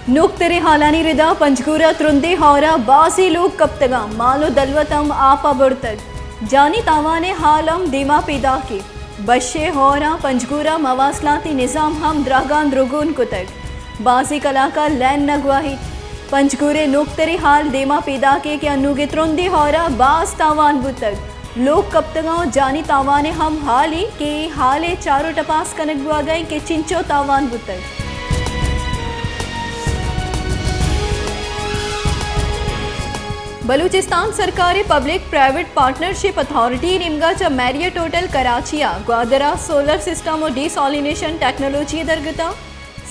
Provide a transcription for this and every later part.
नूक्तरे हालानी रिदा पंचगूरा त्रुंदे हौरा बासी लोग कप्तगा मालो दलवतम आपा बुड़तग जानी तावाने हालम दीमा पैदा के बशे हौरा पंचगूरा मवासलाती निज़ाम हम द्रागान द्रुगुन कुतग बासी कलाका लैन नगवाही पंचगूरे नूक्तरे हाल दीमा पैदा के अनुगे त्रुंदे हौरा बास तावान बुतग लोग कप्तगाओं जानी तावाने हम हाली के हाले चारों टपास कनक बुआ गए के चिंचो तावान बुतग बलूचिस्तान सरकार पब्लिक प्राइवेट पार्टनरशिप अथॉरिटी निमगा च मैरियट होटल कराचिया ग्वादरा सोलर सिस्टम और डिसॉलिनेशन टेक्नोलॉजी दरगता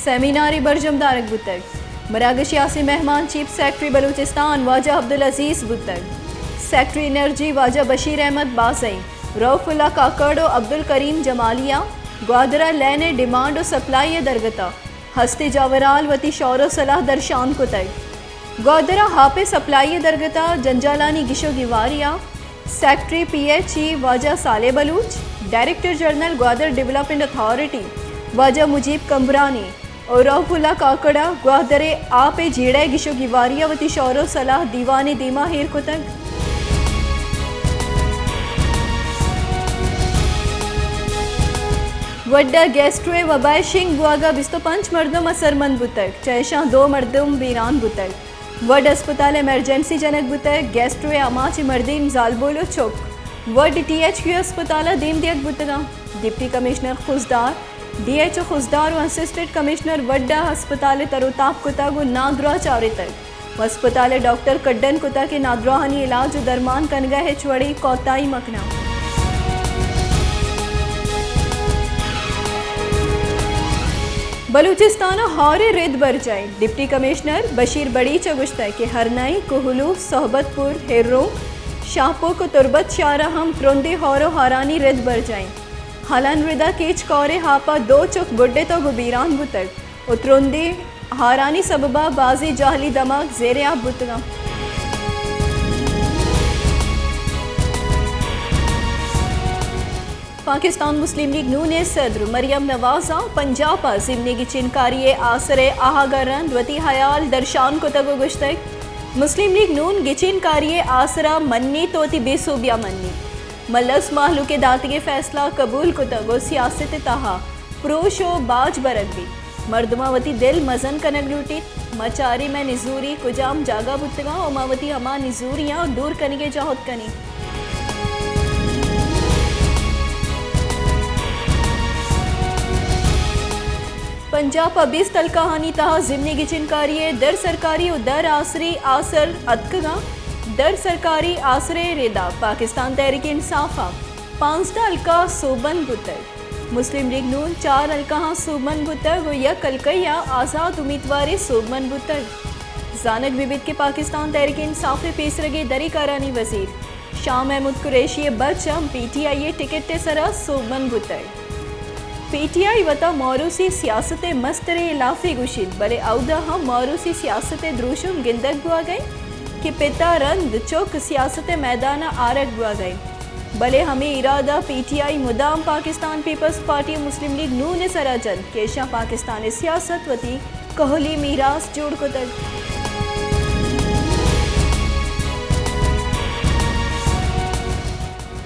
सेमिनारी बरजमदारक बुतग मरागशियासी मेहमान चीफ सेक्रेटरी बलूचिस्तान वाजा अब्दुल अजीज बुतग सेक्रेटरी एनर्जी वाजा बशीर अहमद बासई रऊफुल्ला काकड़ो अब्दुल करीम जमालिया ग्वादरा लैने डिमांड और सप्लाई दरगता हस्ते जावराल वती शौर सलाह दरशान कुतग ग्वादरा हापे सप्लाई दरगता जंजालानी गिशो गिवारिया सेक्रेटरी PHE वाजा साले Baloch director general Gwadar development authority वाजा मुजीब कम्बरानी और रऊफुल्ला काकड़ा ग्वादरे आपे झीड़े गिशो गिवारिया वती शौरो सलाह दीवाने दीमा हेर कुतग वड्डा गेस्ट्रोए वबाय शिंग बुआगा 25 मर्दम असरमंद बुतग चैशा 2 मर्दम वीरान बुतग वड अस्पताल एमरजेंसी जनक बुतग गेस्ट्रोए अमाची मर्दीन जालबोलो चौक वड THQ अस्पताल दीम दियक बुतगा deputy commissioner Khuzdar DHO Khuzdar और असिस्टेंट कमिश्नर वड्डा अस्पताल तरोताब कुता को नादरा चारे तक अस्पताल डॉक्टर कड्डन कुता के नादराहानी इलाज दरमान कनगा है चवड़ी कोताई मकना बलूचिस्तान हौरे रेत बर जाए डिप्टी कमिश्नर बशीर बड़ी चगुश्ता के हरनाई कोहलू सोहबतपुर हेर्रो शाहपो को तुरबत शारा हम त्रुंदे हौरो हारानी रेत बर जाए हलन रिदा केच कौरे हापा 2 चुक बुड्डे तो गुबीरान बुतक उतरुंदे हारानी सबबा बाजी जाहली दमाग जेरे आप बुतगा पाकिस्तान मुस्लिम लीग नून सदर मरियम नवाजा पंजाब जिमनी चिनकारी आसरे आहागरंद वती हयाल दर्शान को तगो गुश्तक मुस्लिम लीग नून गिचिनकारी आसरा मन्नी तोती बेसूबिया मन्नी मलस माहलू के दातिगे फैसला कबूल को तगो सियासत तहा प्रोशो बाज बरगबी मर्दमावती दिल मजन कनक लूटी मचारी में निजूरी कुजाम जागा बुतगा ओमावती हमा निजूरियाँ दूर कनिगे जाहत कनी पंजाब अबीस तल कहानी तहा जिमनी गिचिनकारी दर सरकारी और दर आसरी आसर अतकगा दर सरकारी आसरे रेदा पाकिस्तान तहरीक इंसाफा 5 अलका सोबन बुतग मुस्लिम लीग नून 4 अलका सोबन बुतग और यक अलकैया आज़ाद उम्मीदवार सोबन बुतग जानक विबिद के पाकिस्तान तहरीक इंसाफ पेश रगे दरी करानी वजीर शाह महमूद कुरैशी बचम PTI टिकट सरा सोबन बुतग PTI वता मौरूसी सियासत मस्तरे इलाफे गुशिद बले औदा हम मौरूसी सियासत द्रुशुम गिंदक बुआ गए कि पिता रंद चौक सियासत मैदाना आरक बुआ गए भले हमें इरादा PTI मुदाम पाकिस्तान पीपल्स पार्टी मुस्लिम लीग नून सराजन केशा पाकिस्तान सियासत वती कोहली मीरास जोड़ को तक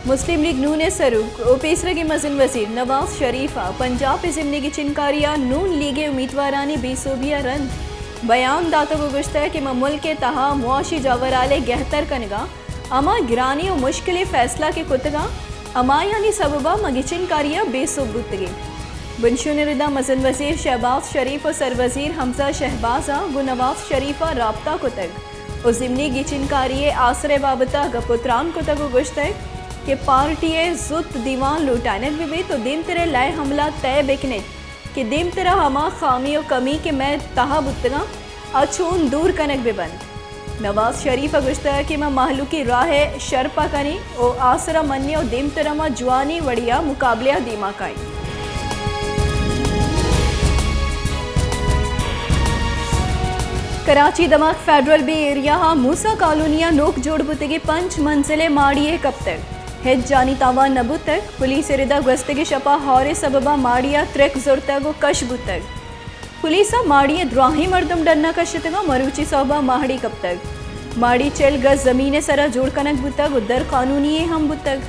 मुस्लिम लीग नून सरूक ओपेसरगी मजिन वजीर नवाज शरीफा पंजाब जिमनी की चिनकारिया नून लीगे उम्मीदवारानी बेसूबिया रंद बयान दातो को गुश्ता है कि मुल्क के तहा मुआशी जावराले गहतर कनगा अमा गिरानी और मुश्किल फैसला के कुतगा अमा यानी सबबा मगिचिनकारिया बेसूबुतगे बुनशुन रिदा मजिन वजीर शहबाज शरीफ और सरवजीर हमजा शहबाजा गु नवाज शरीफा राबता कुतग और जिमनी गिचिनकारिये आसरे बाबता गपुत्रान कुतगो गुश्ता है कि पार्टी जुत दीवान लुटानक भी तो दिम तेरे लाए हमला तय बिकने कि दिम तेरा हमा खामी और कमी के मैं तहा बुतगा अछून दूर कनक भी बंद नवाज शरीफ गुश्ता कि मैं माहलू की राह शर्पा कनी और आसरा मन्नी और दिम तेरा मा जुआनी वड़िया मुकाबलिया दीमा काई कराची दमाक फेडरल बे एरिया मूसा कॉलोनिया नोक जोड़ बुतगी 5 मंजिले माड़िए कब तक हेज जानी तावा नबुतक पुलिस रिदा गस्तगी शपा हौरे सबबा माड़िया त्रेक जुर्तगो कश बुतक पुलिस माड़ी द्रोही मर्दम डरना का शितगा मरूची सोबा माहड़ी कब तक माड़ी चल गज जमीने सरा जोड़ कनक बुतग उधर कानूनी हम बुतग